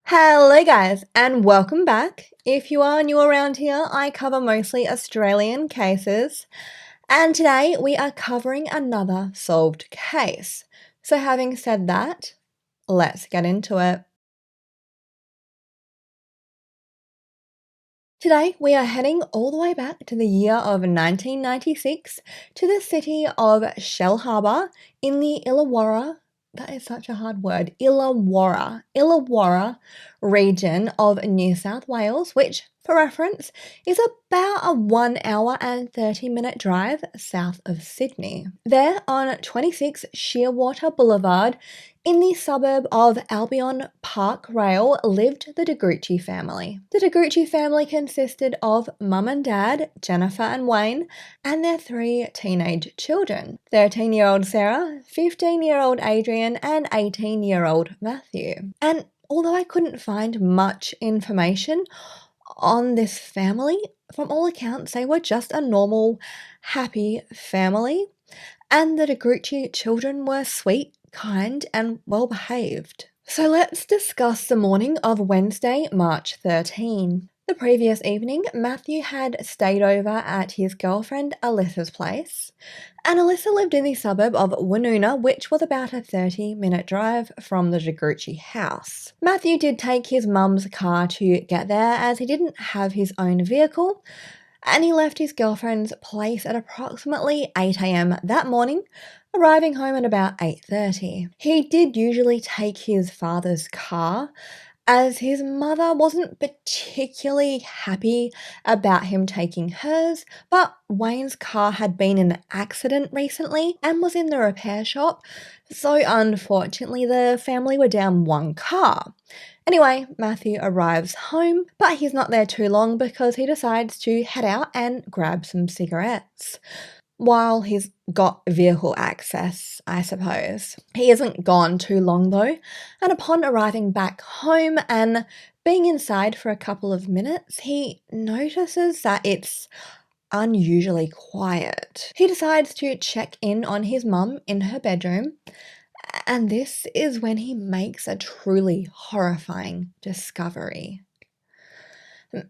Hello guys and welcome back. If you are new around here, I cover mostly Australian cases and today we are covering another solved case. So having said that, let's get into it. Today we are heading all the way back to the year of 1996 to the city of Shell Harbour in the Illawarra, that is such a hard word, Illawarra region of New South Wales, which, for reference, is about a 1 hour and 30-minute drive south of Sydney. There on 26 Shearwater Boulevard, in the suburb of Albion Park Rail lived the Gruchy family. The Gruchy family consisted of mum and dad, Jennifer and Wayne, and their 3 teenage children, 13-year-old Sarah, 15-year-old Adrian, and 18-year-old Matthew. And although I couldn't find much information on this family, from all accounts they were just a normal, happy family, and the Gruchy children were sweet, kind, and well behaved. So let's discuss the morning of Wednesday, March 13. The previous evening, Matthew had stayed over at his girlfriend Alyssa's place, and Alyssa lived in the suburb of Woonona, which was about a 30-minute drive from the Gruchy house. Matthew did take his mum's car to get there as he didn't have his own vehicle, and he left his girlfriend's place at approximately 8 a.m. that morning, arriving home at about 8:30. He did usually take his father's car, as his mother wasn't particularly happy about him taking hers, but Wayne's car had been in an accident recently and was in the repair shop, so unfortunately the family were down one car. Anyway, Matthew arrives home, but he's not there too long because he decides to head out and grab some cigarettes. While he's got vehicle access, I suppose. He isn't gone too long though, and upon arriving back home and being inside for a couple of minutes, he notices that it's unusually quiet. He decides to check in on his mum in her bedroom, and this is when he makes a truly horrifying discovery.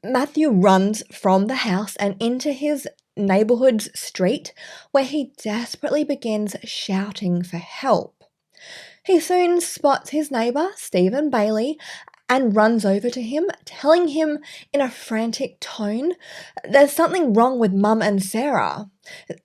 Matthew runs from the house and into his neighborhood's street, where he desperately begins shouting for help. He soon spots his neighbor, Stephen Bailey, and runs over to him, telling him in a frantic tone there's something wrong with Mum and Sarah.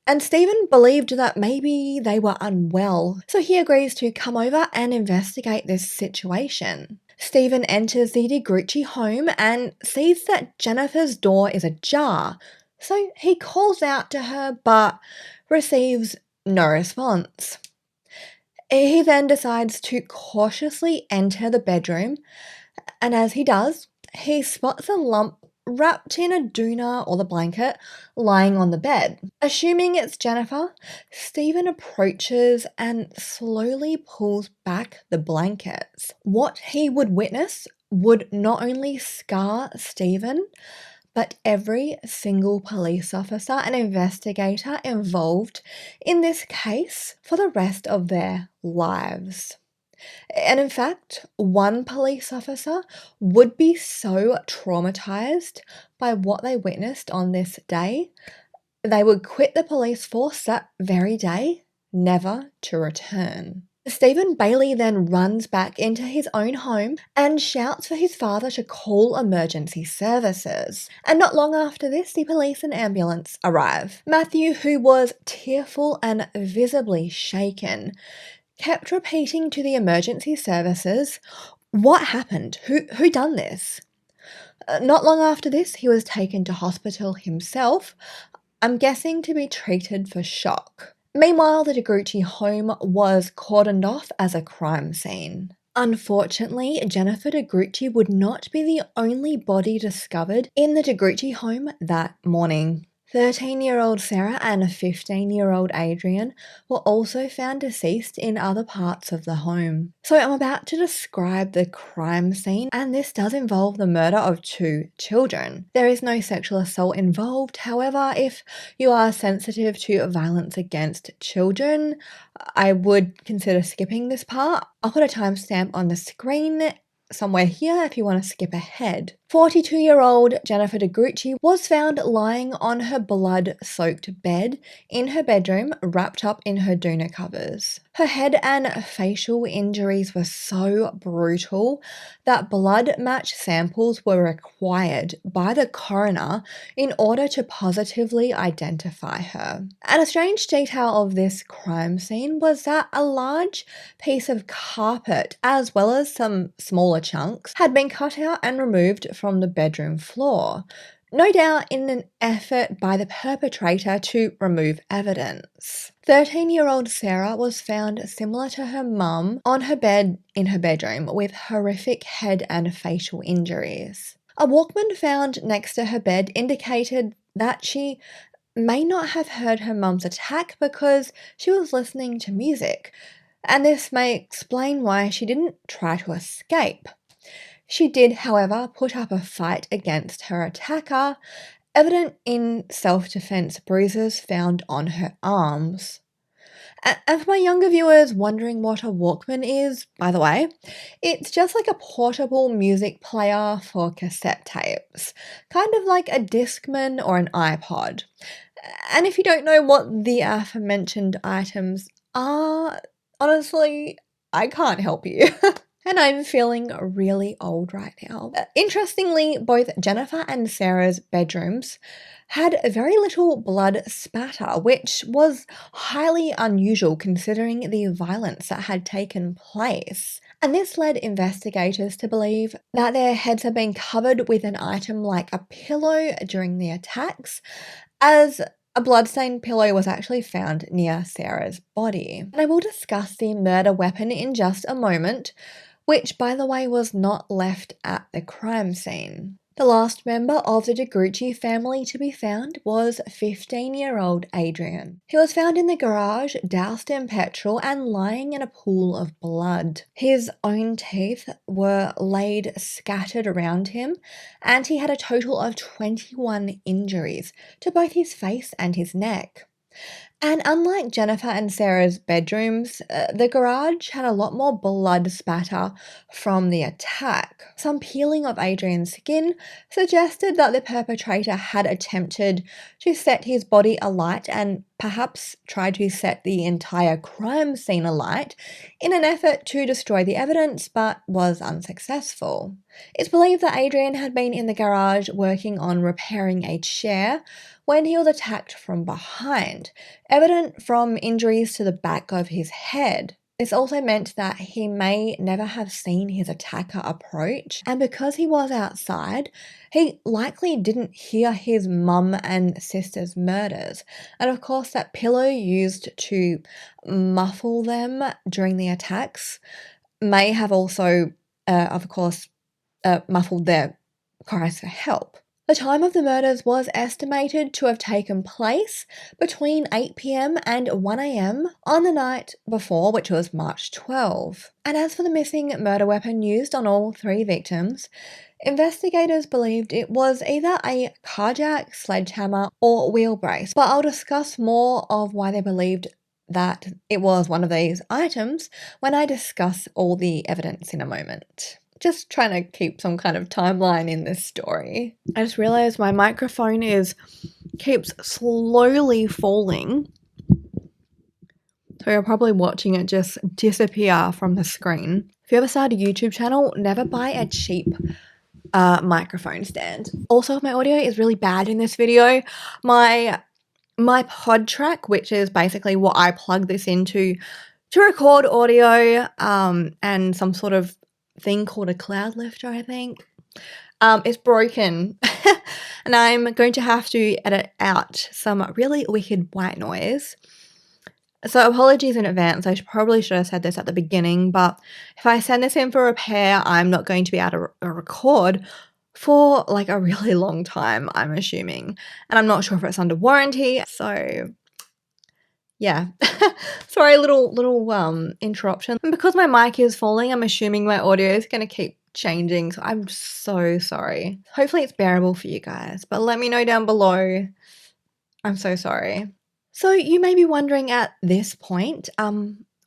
And Stephen believed that maybe they were unwell, so he agrees to come over and investigate this situation. Stephen enters the Gruchy home and sees that Jennifer's door is ajar, so he calls out to her but receives no response. He then decides to cautiously enter the bedroom, and as he does, he spots a lump wrapped in a doona or the blanket lying on the bed. Assuming it's Jennifer, Stephen approaches and slowly pulls back the blankets. What he would witness would not only scar Stephen, but every single police officer and investigator involved in this case for the rest of their lives. And in fact, one police officer would be so traumatized by what they witnessed on this day, they would quit the police force that very day, never to return. Stephen Bailey then runs back into his own home and shouts for his father to call emergency services. And not long after this, the police and ambulance arrive. Matthew, who was tearful and visibly shaken, kept repeating to the emergency services, "What happened? Who done this?" Not long after this, he was taken to hospital himself, I'm guessing to be treated for shock. Meanwhile, the Gruchy home was cordoned off as a crime scene. Unfortunately, Jennifer Gruchy would not be the only body discovered in the Gruchy home that morning. 13-year-old Sarah and 15-year-old Adrian were also found deceased in other parts of the home. So I'm about to describe the crime scene, and this does involve the murder of 2 children. There is no sexual assault involved, however, if you are sensitive to violence against children, I would consider skipping this part. I'll put a timestamp on the screen somewhere here if you want to skip ahead. 42-year-old Jennifer Grucci was found lying on her blood-soaked bed in her bedroom, wrapped up in her doona covers. Her head and facial injuries were so brutal that blood match samples were required by the coroner in order to positively identify her. And a strange detail of this crime scene was that a large piece of carpet, as well as some smaller chunks, had been cut out and removed from the bedroom floor, no doubt in an effort by the perpetrator to remove evidence. 13-year-old Sarah was found similar to her mum on her bed in her bedroom with horrific head and facial injuries. A Walkman found next to her bed indicated that she may not have heard her mum's attack because she was listening to music, and this may explain why she didn't try to escape. She did, however, put up a fight against her attacker, evident in self-defense bruises found on her arms. And for my younger viewers wondering what a Walkman is, by the way, it's just like a portable music player for cassette tapes, kind of like a Discman or an iPod. And if you don't know what the aforementioned items are, honestly, I can't help you. And I'm feeling really old right now. Interestingly, both Jennifer and Sarah's bedrooms had very little blood spatter, which was highly unusual considering the violence that had taken place. And this led investigators to believe that their heads had been covered with an item like a pillow during the attacks, as a bloodstained pillow was actually found near Sarah's body. And I will discuss the murder weapon in just a moment, which, by the way, was not left at the crime scene. The last member of the Grucci family to be found was 15-year-old Adrian. He was found in the garage, doused in petrol and lying in a pool of blood. His own teeth were laid scattered around him, and he had a total of 21 injuries to both his face and his neck. And unlike Jennifer and Sarah's bedrooms, the garage had a lot more blood spatter from the attack. Some peeling of Adrian's skin suggested that the perpetrator had attempted to set his body alight and perhaps tried to set the entire crime scene alight in an effort to destroy the evidence, but was unsuccessful. It's believed that Adrian had been in the garage working on repairing a chair when he was attacked from behind, evident from injuries to the back of his head. This also meant that he may never have seen his attacker approach, and because he was outside, he likely didn't hear his mum and sister's murders. And of course, that pillow used to muffle them during the attacks may have also, muffled their cries for help. The time of the murders was estimated to have taken place between 8 p.m. and 1 a.m. on the night before, which was March 12. And as for the missing murder weapon used on all three victims, investigators believed it was either a carjack, sledgehammer, or wheel brace, but I'll discuss more of why they believed that it was one of these items when I discuss all the evidence in a moment. Just trying to keep some kind of timeline in this story. I just realized my microphone keeps slowly falling. So you're probably watching it just disappear from the screen. If you ever start a YouTube channel, never buy a cheap microphone stand. Also, if my audio is really bad in this video, my pod track, which is basically what I plug this into to record audio, and some sort of thing called a cloud lifter, I think. It's broken and I'm going to have to edit out some really wicked white noise. So apologies in advance. I probably should have said this at the beginning, but if I send this in for repair, I'm not going to be able to record for like a really long time, I'm assuming. And I'm not sure if it's under warranty. So yeah, sorry, little interruption. And because my mic is falling, I'm assuming my audio is going to keep changing, so I'm so sorry. Hopefully it's bearable for you guys, but let me know down below. I'm so sorry. So you may be wondering at this point,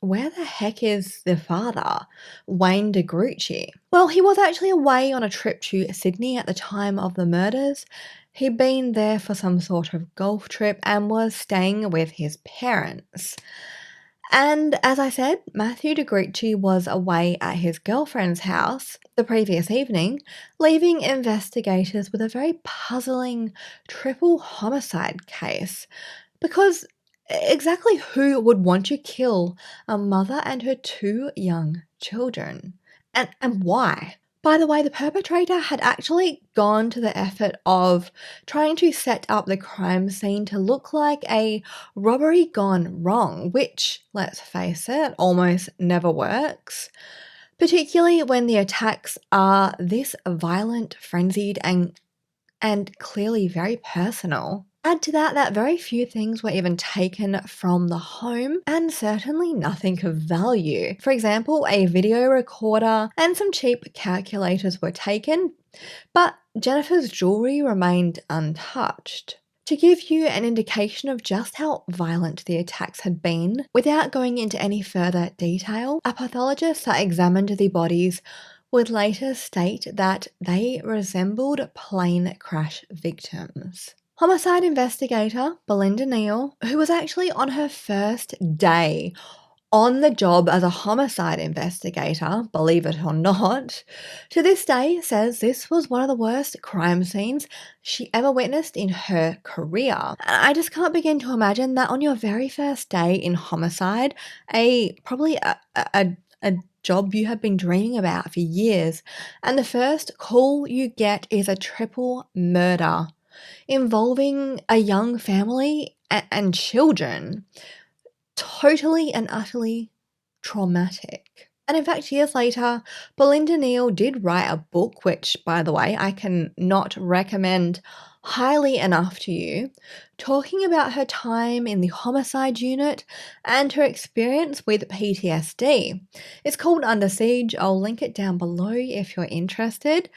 where the heck is the father, Wayne de Gruchy? Well, he was actually away on a trip to Sydney at the time of the murders. He'd been there for some sort of golf trip and was staying with his parents. And as I said, Matthew de Gruchy was away at his girlfriend's house the previous evening, leaving investigators with a very puzzling triple homicide case. Because exactly who would want to kill a mother and her two young children? And why? By the way, the perpetrator had actually gone to the effort of trying to set up the crime scene to look like a robbery gone wrong, which, let's face it, almost never works. Particularly when the attacks are this violent, frenzied, and clearly very personal. Add to that very few things were even taken from the home, and certainly nothing of value. For example, a video recorder and some cheap calculators were taken, but Jennifer's jewellery remained untouched. To give you an indication of just how violent the attacks had been, without going into any further detail, a pathologist that examined the bodies would later state that they resembled plane crash victims. Homicide investigator Belinda Neal, who was actually on her first day on the job as a homicide investigator, believe it or not, to this day says this was one of the worst crime scenes she ever witnessed in her career. And I just can't begin to imagine that on your very first day in homicide, probably a job you have been dreaming about for years, and the first call you get is a triple murder involving a young family and children. Totally and utterly traumatic. And in fact, years later, Belinda Neal did write a book, which, by the way, I can not recommend highly enough to you, talking about her time in the homicide unit and her experience with PTSD. It's called Under Siege. I'll link it down below if you're interested.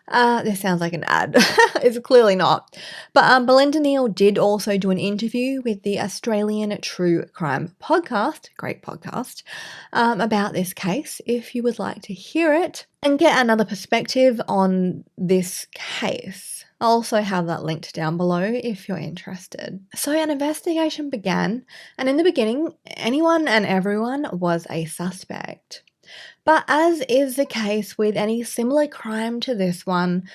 This sounds like an ad. It's clearly not. But Belinda Neal did also do an interview with the Australian True Crime podcast, great podcast, about this case, if you would like to hear it and get another perspective on this case. I'll also have that linked down below if you're interested. So an investigation began, and in the beginning, anyone and everyone was a suspect. But as is the case with any similar crime to this one,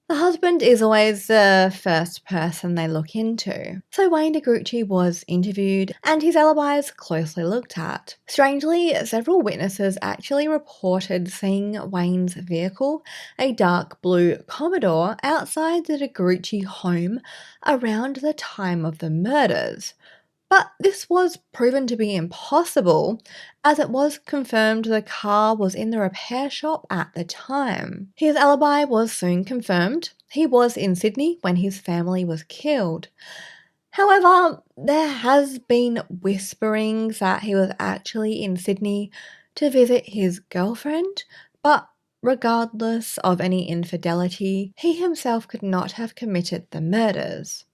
the husband is always the first person they look into. So Wayne de Gruchy was interviewed and his alibi is closely looked at. Strangely, several witnesses actually reported seeing Wayne's vehicle, a dark blue Commodore, outside the de Gruchy home around the time of the murders. But this was proven to be impossible, as it was confirmed the car was in the repair shop at the time. His alibi was soon confirmed. He was in Sydney when his family was killed. However, there has been whisperings that he was actually in Sydney to visit his girlfriend, but regardless of any infidelity, he himself could not have committed the murders.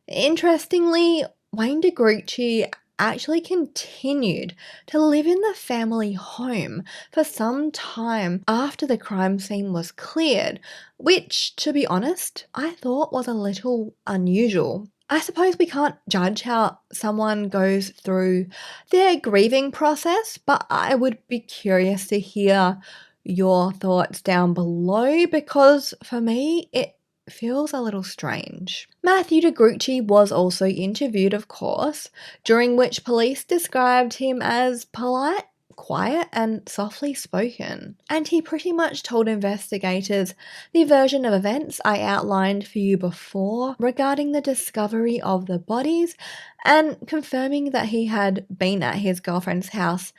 Interestingly, Wayne de Gruchy actually continued to live in the family home for some time after the crime scene was cleared, which, to be honest, I thought was a little unusual. I suppose we can't judge how someone goes through their grieving process, but I would be curious to hear your thoughts down below because for me, it feels a little strange. Matthew de Gruchy was also interviewed, of course, during which police described him as polite, quiet, and softly spoken. And he pretty much told investigators the version of events I outlined for you before regarding the discovery of the bodies and confirming that he had been at his girlfriend's house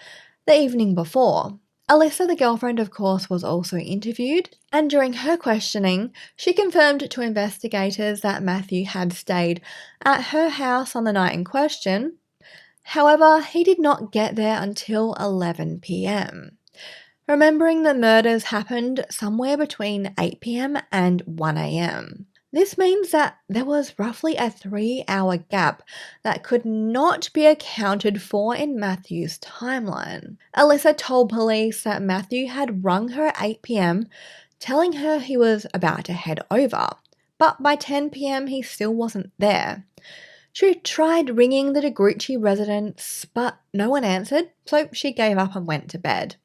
the evening before. Alyssa, the girlfriend, of course, was also interviewed, and during her questioning, she confirmed to investigators that Matthew had stayed at her house on the night in question. However, he did not get there until 11 p.m, remembering the murders happened somewhere between 8 p.m. and 1 a.m. This means that there was roughly a 3-hour gap that could not be accounted for in Matthew's timeline. Alyssa told police that Matthew had rung her at 8 p.m, telling her he was about to head over, but by 10 p.m. he still wasn't there. She tried ringing the Gruchy residence, but no one answered, so she gave up and went to bed.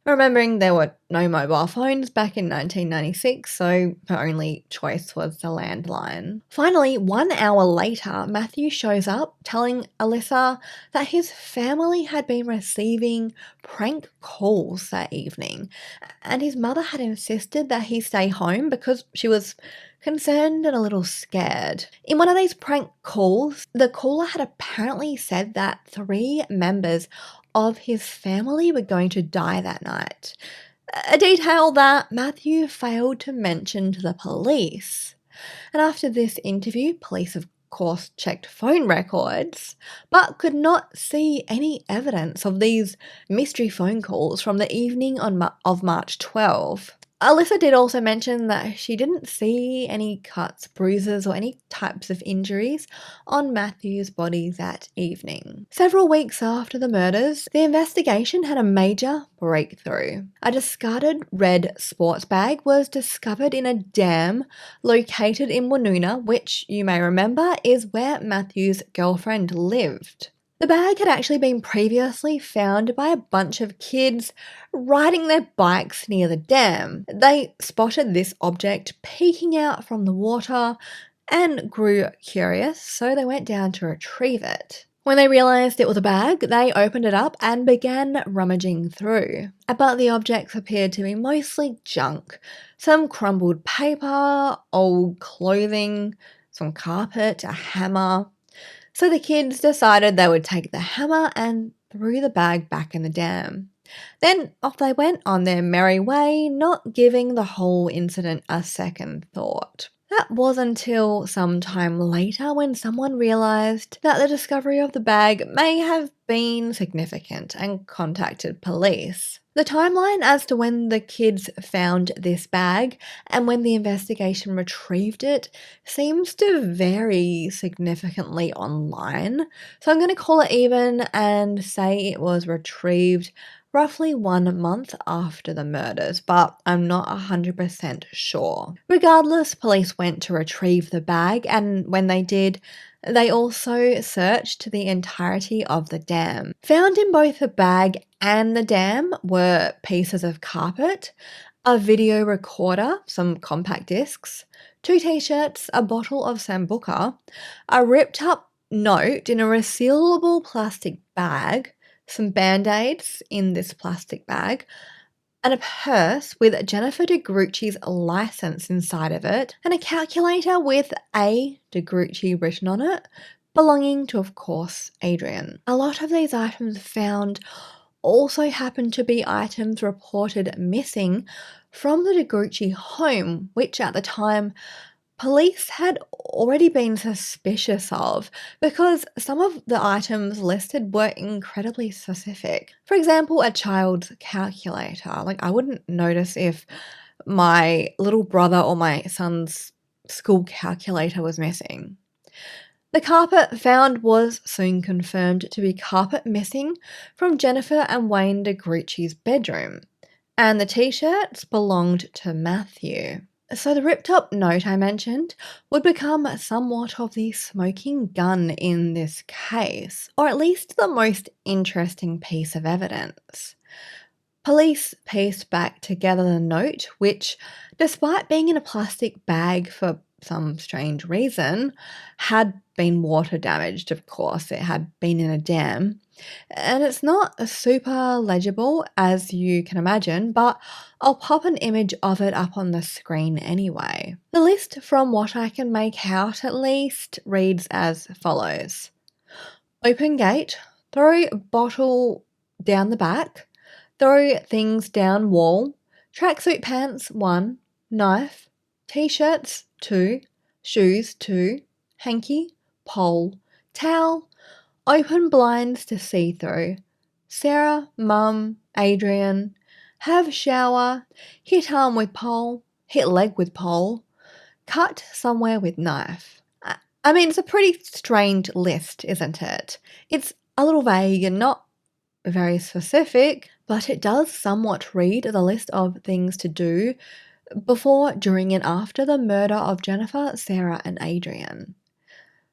Remembering there were no mobile phones back in 1996, so her only choice was the landline. Finally, 1 hour later, Matthew shows up telling Alyssa that his family had been receiving prank calls that evening, and his mother had insisted that he stay home because she was concerned and a little scared. In one of these prank calls, the caller had apparently said that 3 members of his family were going to die that night, a detail that Matthew failed to mention to the police. And after this interview, police of course checked phone records, but could not see any evidence of these mystery phone calls from the evening of March 12. Alyssa did also mention that she didn't see any cuts, bruises, or any types of injuries on Matthew's body that evening. Several weeks after the murders, the investigation had a major breakthrough. A discarded red sports bag was discovered in a dam located in Woonona, which you may remember is where Matthew's girlfriend lived. The bag had actually been previously found by a bunch of kids riding their bikes near the dam. They spotted this object peeking out from the water and grew curious, so they went down to retrieve it. When they realised it was a bag, they opened it up and began rummaging through. But the objects appeared to be mostly junk. Some crumbled paper, old clothing, some carpet, a hammer. So the kids decided they would take the hammer and threw the bag back in the dam. Then off they went on their merry way, not giving the whole incident a second thought. That was until some time later when someone realised that the discovery of the bag may have been significant and contacted police. The timeline as to when the kids found this bag and when the investigation retrieved it seems to vary significantly online, so I'm going to call it even and say it was retrieved roughly 1 month after the murders, but I'm not 100% sure. Regardless, police went to retrieve the bag, and when they did, they also searched the entirety of the dam. Found in both the bag and the dam were pieces of carpet, a video recorder, some compact discs, 2 t-shirts, a bottle of Sambuca, a ripped up note in a resealable plastic bag, some band-aids in this plastic bag, and a purse with Jennifer de Gruchy's license inside of it, and a calculator with A. de Gruchy written on it, belonging to, of course, Adrian. A lot of these items found also happened to be items reported missing from the de Gruchy home, which at the time police had already been suspicious of because some of the items listed were incredibly specific. For example, a child's calculator. I wouldn't notice if my little brother or my son's school calculator was missing. The carpet found was soon confirmed to be carpet missing from Jennifer and Wayne de Gruchy's bedroom, and the t-shirts belonged to Matthew. So the ripped up note I mentioned would become somewhat of the smoking gun in this case, or at least the most interesting piece of evidence. Police pieced back together the note, which, despite being in a plastic bag for some strange reason, had been water damaged, of course. It had been in a dam. And it's not super legible, as you can imagine, but I'll pop an image of it up on the screen anyway. The list, from what I can make out at least, reads as follows. Open gate, throw bottle down the back, throw things down wall, tracksuit pants 1, knife, t-shirts 2, shoes 2, hanky, pole, towel, open blinds to see through, Sarah, mum, Adrian, have shower, hit arm with pole, hit leg with pole, cut somewhere with knife. I mean, it's a pretty strange list, isn't it? It's a little vague and not very specific, but it does somewhat read the list of things to do before, during, and after the murder of Jennifer, Sarah, and Adrian.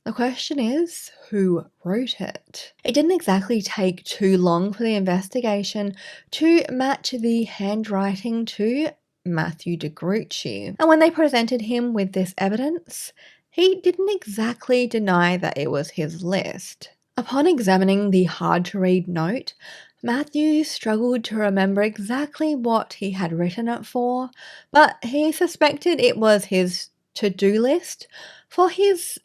The question is, who wrote it? It didn't exactly take too long for the investigation to match the handwriting to Matthew Gruchy. And when they presented him with this evidence, he didn't exactly deny that it was his list. Upon examining the hard-to-read note, Matthew struggled to remember exactly what he had written it for, but he suspected it was his to-do list for his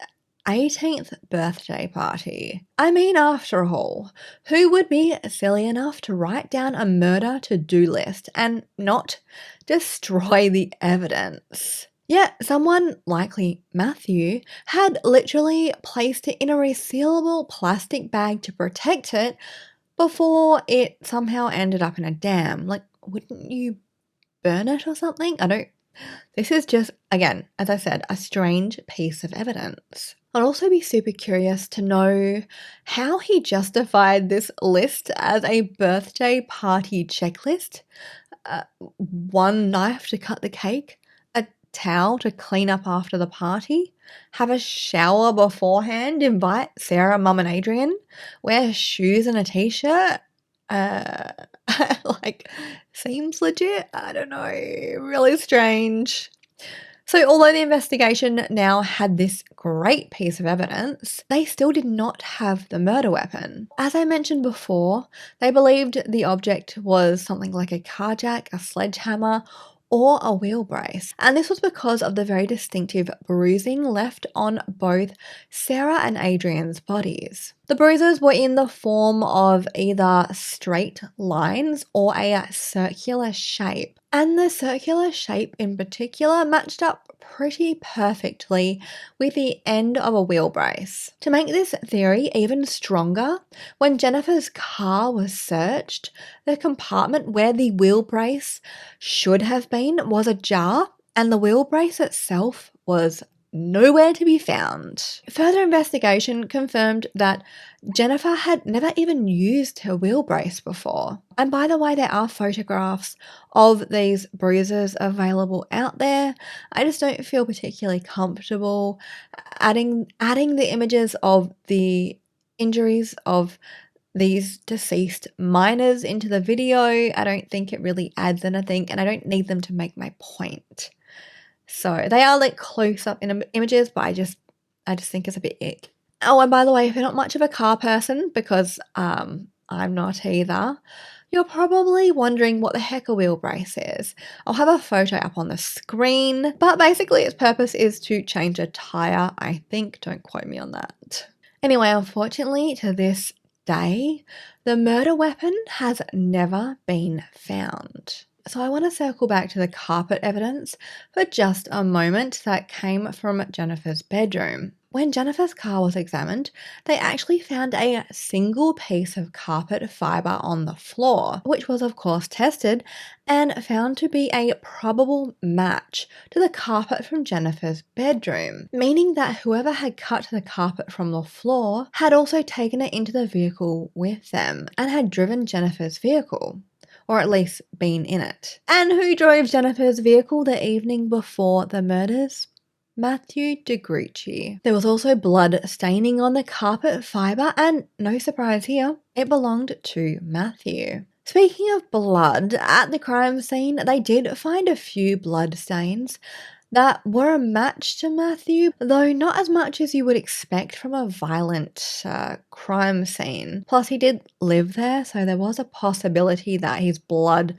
18th birthday party. I mean, after all, who would be silly enough to write down a murder to-do list and not destroy the evidence? Yet someone, likely Matthew, had literally placed it in a resealable plastic bag to protect it before it somehow ended up in a dam. Like, wouldn't you burn it or something? This is just, again, as I said, a strange piece of evidence. I'd also be super curious to know how he justified this list as a birthday party checklist. One knife to cut the cake, a towel to clean up after the party, have a shower beforehand, invite Sarah, Mum, and Adrian, wear shoes and a t-shirt. Seems legit. I don't know. Really strange. So although the investigation now had this great piece of evidence, they still did not have the murder weapon. As I mentioned before, they believed the object was something like a car jack, a sledgehammer, or a wheel brace. And this was because of the very distinctive bruising left on both Sarah and Adrian's bodies. The bruises were in the form of either straight lines or a circular shape. And the circular shape in particular matched up pretty perfectly with the end of a wheel brace. To make this theory even stronger, when Jennifer's car was searched, the compartment where the wheel brace should have been was ajar, and the wheel brace itself was nowhere to be found. Further investigation confirmed that Jennifer had never even used her wheel brace before. And by the way, there are photographs of these bruises available out there. I just don't feel particularly comfortable adding the images of the injuries of these deceased minors into the video. I don't think it really adds anything, and I don't need them to make my point. So they are like close up in images, but I just think it's a bit ick. Oh, and by the way, if you're not much of a car person, because I'm not either, you're probably wondering what the heck a wheel brace is. I'll have a photo up on the screen, but basically its purpose is to change a tire, I think. Don't quote me on that. Anyway, unfortunately, to this day, the murder weapon has never been found. So I want to circle back to the carpet evidence for just a moment that came from Jennifer's bedroom. When Jennifer's car was examined, they actually found a single piece of carpet fibre on the floor, which was of course tested and found to be a probable match to the carpet from Jennifer's bedroom, meaning that whoever had cut the carpet from the floor had also taken it into the vehicle with them and had driven Jennifer's vehicle, or at least been in it. And who drove Jennifer's vehicle the evening before the murders? Matthew Gruchy. There was also blood staining on the carpet fibre, and no surprise here, it belonged to Matthew. Speaking of blood, at the crime scene, they did find a few blood stains that were a match to Matthew, though not as much as you would expect from a violent crime scene. Plus, he did live there, so there was a possibility that his blood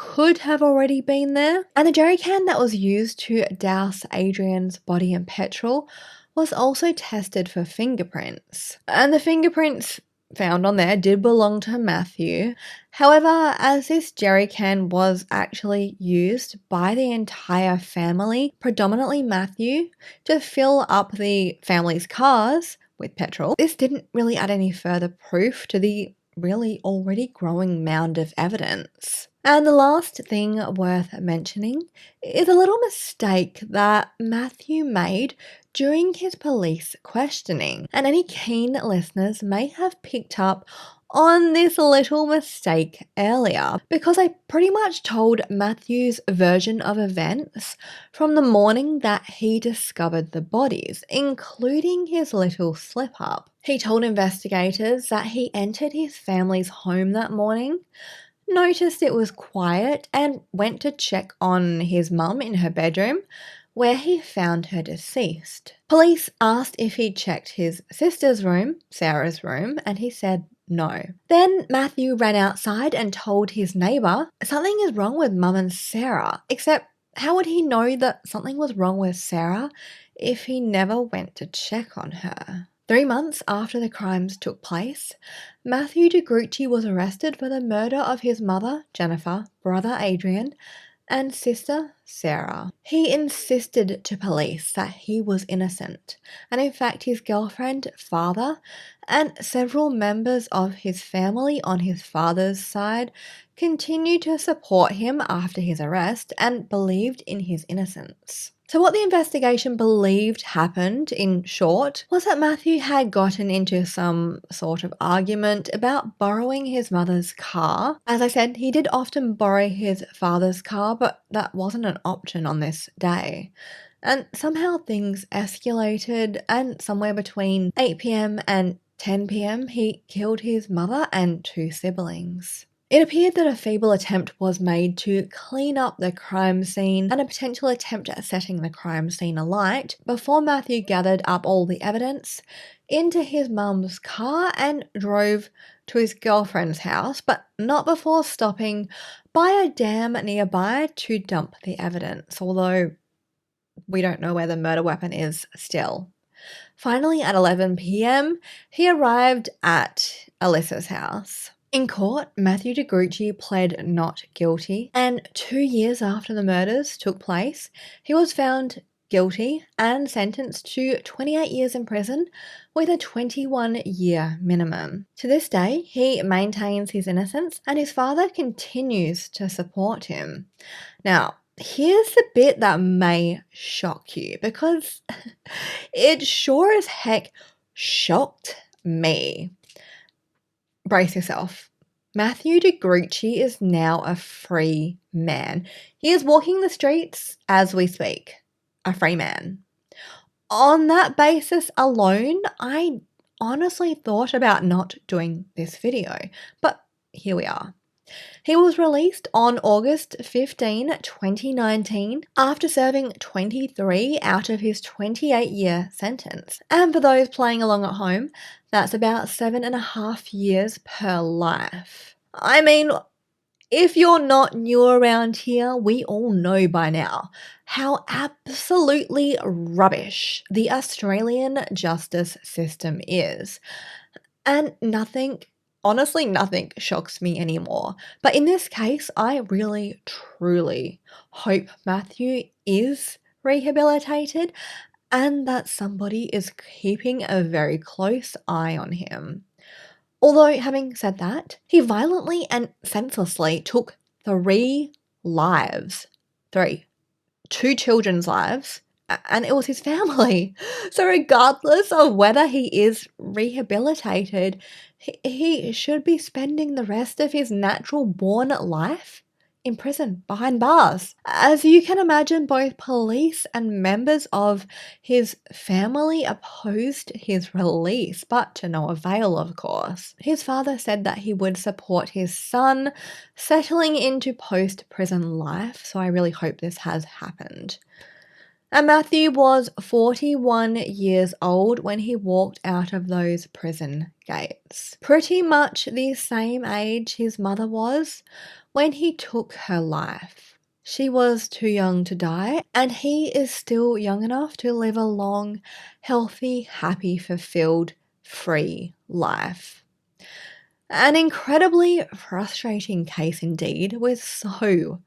could have already been there. And the jerry can that was used to douse Adrian's body in petrol was also tested for fingerprints. And the fingerprints found on there did belong to Matthew. However, as this jerry can was actually used by the entire family, predominantly Matthew, to fill up the family's cars with petrol, this didn't really add any further proof to the really already growing mound of evidence. And the last thing worth mentioning is a little mistake that Matthew made during his police questioning. And any keen listeners may have picked up on this little mistake earlier because I pretty much told Matthew's version of events from the morning that he discovered the bodies, including his little slip up. He told investigators that he entered his family's home that morning, noticed it was quiet, and went to check on his mum in her bedroom, where he found her deceased. Police asked if he'd checked his sister's room, Sarah's room, and he said no. Then Matthew ran outside and told his neighbour something is wrong with Mum and Sarah, except how would he know that something was wrong with Sarah if he never went to check on her? 3 months after the crimes took place, Matthew Grucci was arrested for the murder of his mother, Jennifer, brother Adrian, and sister Sarah. He insisted to police that he was innocent, and in fact his girlfriend, father, and several members of his family on his father's side continued to support him after his arrest and believed in his innocence. So what the investigation believed happened, in short, was that Matthew had gotten into some sort of argument about borrowing his mother's car. As I said, he did often borrow his father's car, but that wasn't an option on this day. And somehow things escalated, and somewhere between 8 p.m. and 10 p.m. he killed his mother and 2 siblings. It appeared that a feeble attempt was made to clean up the crime scene and a potential attempt at setting the crime scene alight before Matthew gathered up all the evidence into his mum's car and drove to his girlfriend's house, but not before stopping by a dam nearby to dump the evidence, although we don't know where the murder weapon is still. Finally, at 11 p.m, he arrived at Alyssa's house. In court, Matthew Grucci pled not guilty, and 2 years after the murders took place, he was found guilty and sentenced to 28 years in prison with a 21-year minimum. To this day, he maintains his innocence and his father continues to support him. Now, here's the bit that may shock you because it sure as heck shocked me. Brace yourself. Matthew Grucci is now a free man. He is walking the streets as we speak. A free man. On that basis alone, I honestly thought about not doing this video, but here we are. He was released on August 15, 2019, after serving 23 out of his 28-year sentence. And for those playing along at home, that's about 7.5 years per life. I mean, if you're not new around here, we all know by now how absolutely rubbish the Australian justice system is. And honestly, nothing shocks me anymore. But in this case, I really, truly hope Matthew is rehabilitated and that somebody is keeping a very close eye on him. Although, having said that, he violently and senselessly took 3 lives. 3. 2 children's lives. And it was his family. So regardless of whether he is rehabilitated, he should be spending the rest of his natural-born life in prison, behind bars. As you can imagine, both police and members of his family opposed his release, but to no avail, of course. His father said that he would support his son settling into post-prison life, so I really hope this has happened. And Matthew was 41 years old when he walked out of those prison gates. Pretty much the same age his mother was when he took her life. She was too young to die, and he is still young enough to live a long, healthy, happy, fulfilled, free life. An incredibly frustrating case indeed, with so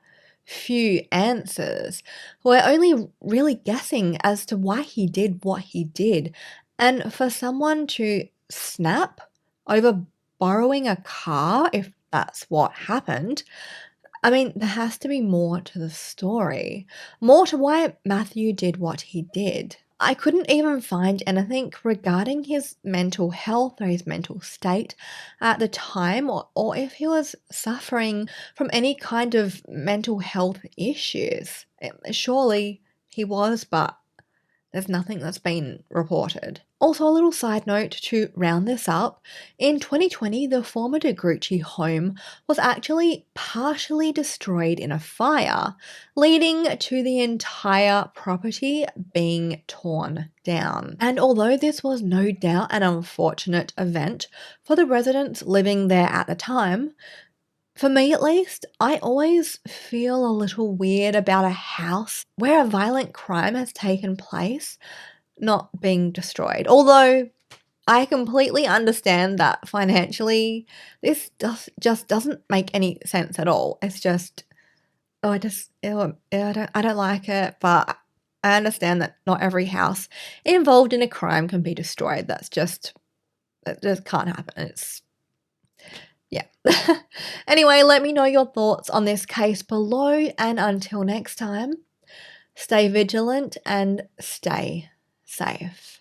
few answers. We're only really guessing as to why he did what he did. And for someone to snap over borrowing a car, if that's what happened, I mean, there has to be more to the story, more to why Matthew did what he did. I couldn't even find anything regarding his mental health or his mental state at the time, or if he was suffering from any kind of mental health issues. Surely he was, but there's nothing that's been reported. Also, a little side note to round this up, in 2020, the former de Grucci home was actually partially destroyed in a fire, leading to the entire property being torn down. And although this was no doubt an unfortunate event for the residents living there at the time, for me at least, I always feel a little weird about a house where a violent crime has taken place not being destroyed. Although I completely understand that financially this just doesn't make any sense at all. It's just I don't like it, but I understand that not every house involved in a crime can be destroyed. That just can't happen. It's yeah. Anyway, let me know your thoughts on this case below, and until next time, stay vigilant and stay safe.